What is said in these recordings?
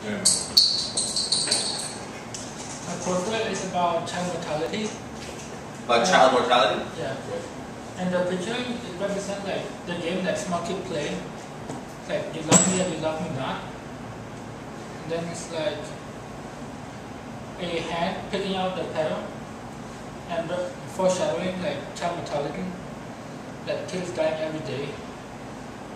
Yeah. My portrait is about child mortality. About child mortality? Yeah. And the picture it represents like the game that small kids play. Like you love me or you love me not. And then it's like a hand picking out the pedal and foreshadowing like child mortality. That kids dying every day.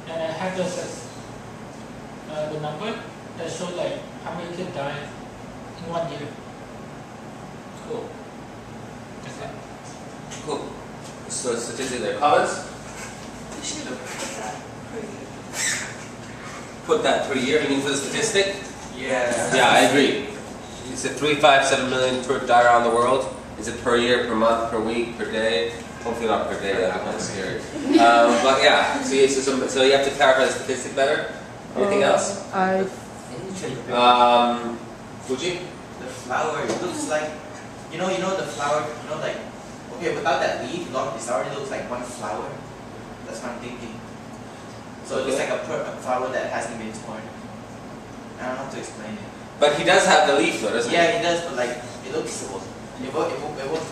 And I have this as the number that shows like how many kids die in 1 year. Cool. That's it. Cool. So statistic there. Comments? You should have put that per year. Put that per year, you mean for the statistic? Yeah. Yeah, I agree. You said 357 million die around the world. Is it per year, per month, per week, per day? Hopefully not per day, that'd be kind of scary. But yeah, so you have to clarify the statistic better. Anything else? Fuji? The flower, it looks like, you know the flower, like, okay, without that leaf, it already looks like one flower. That's what I'm thinking. So it looks like a flower that hasn't been torn. I don't know how to explain it. But he does have the leaf though, doesn't he? Yeah, he does, but like, it looks, if it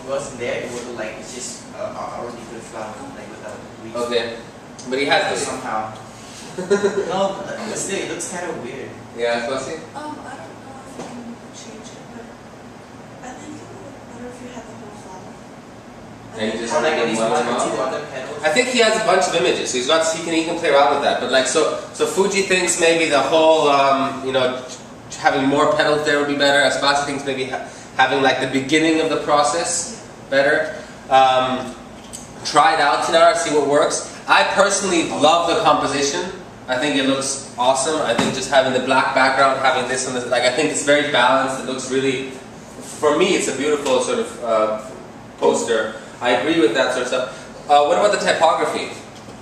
wasn't there, it would look like it's just a already good flower, like without leaves. Okay. But he has the leaf. Somehow. No, but still, it looks kind of weird. Yeah, Flossie? I don't know if you can change it, but I think it would look better if you had the whole flower. And you just Or like at least one one or tomorrow? two other petals. I think he has a bunch of images, so he can play around with that. But like, so Fuji thinks maybe the whole, having more petals there would be better. Aspasi thinks maybe having like the beginning of the process better. Try it out tonight, see what works. I personally love the composition. I think it looks awesome. I think just having the black background, having this and this, like I think it's very balanced. It looks really, for me, it's a beautiful sort of poster. I agree with that sort of stuff. What about the typography?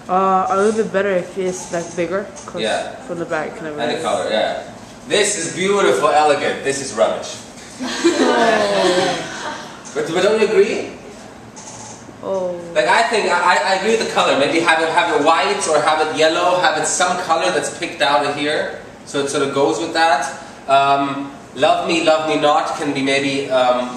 A little bit better if it's like bigger. Cause Yeah. from the back kind of. And the color, yeah. This is beautiful, elegant. This is rubbish. But don't you agree? Oh. Like I think I agree with the color. Maybe have it white or have it yellow. Have it some color that's picked out of here, so it sort of goes with that. Love me not can be maybe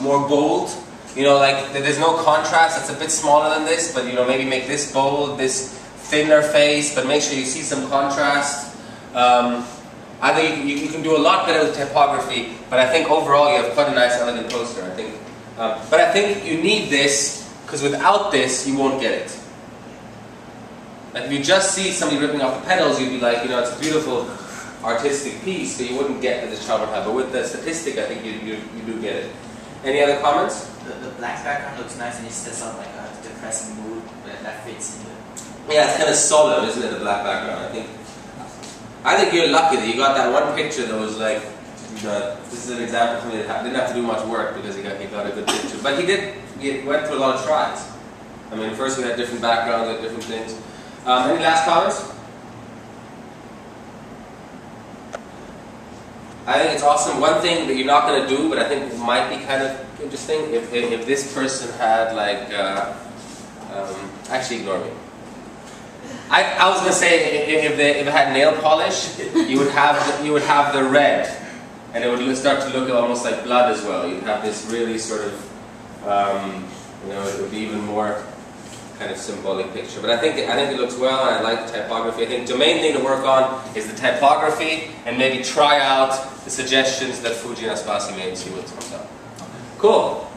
more bold. Like there's no contrast. It's a bit smaller than this, but maybe make this bold, this thinner face, but make sure you see some contrast. I think you can do a lot better with typography, but I think overall you have quite a nice, elegant poster. I think, but I think you need this because without this you won't get it. Like if you just see somebody ripping off the petals, you'd be like, it's a beautiful artistic piece, so you wouldn't get that this child would have. But with the statistic, I think you do get it. Any other comments? The black background looks nice and it sets up like a depressing mood, but that fits in the... Yeah, it's kind of solemn, isn't it, the black background? I think you're lucky that you got that one picture that was like, this is an example of somebody that didn't have to do much work because he got a good picture. But he went through a lot of tries. I mean, first we had different backgrounds, we had different things. Any last comments? I think it's awesome. One thing that you're not going to do, but I think might be kind of interesting, if this person had like, actually ignore me. I was going to say if it had nail polish, you would have the red, and it would start to look almost like blood as well. You'd have this really sort of, it would be even more kind of symbolic picture. But I think it looks well, and I like the typography. I think the main thing to work on is the typography, and maybe try out the suggestions that Fuji and Aspasi made and see what comes out. Cool.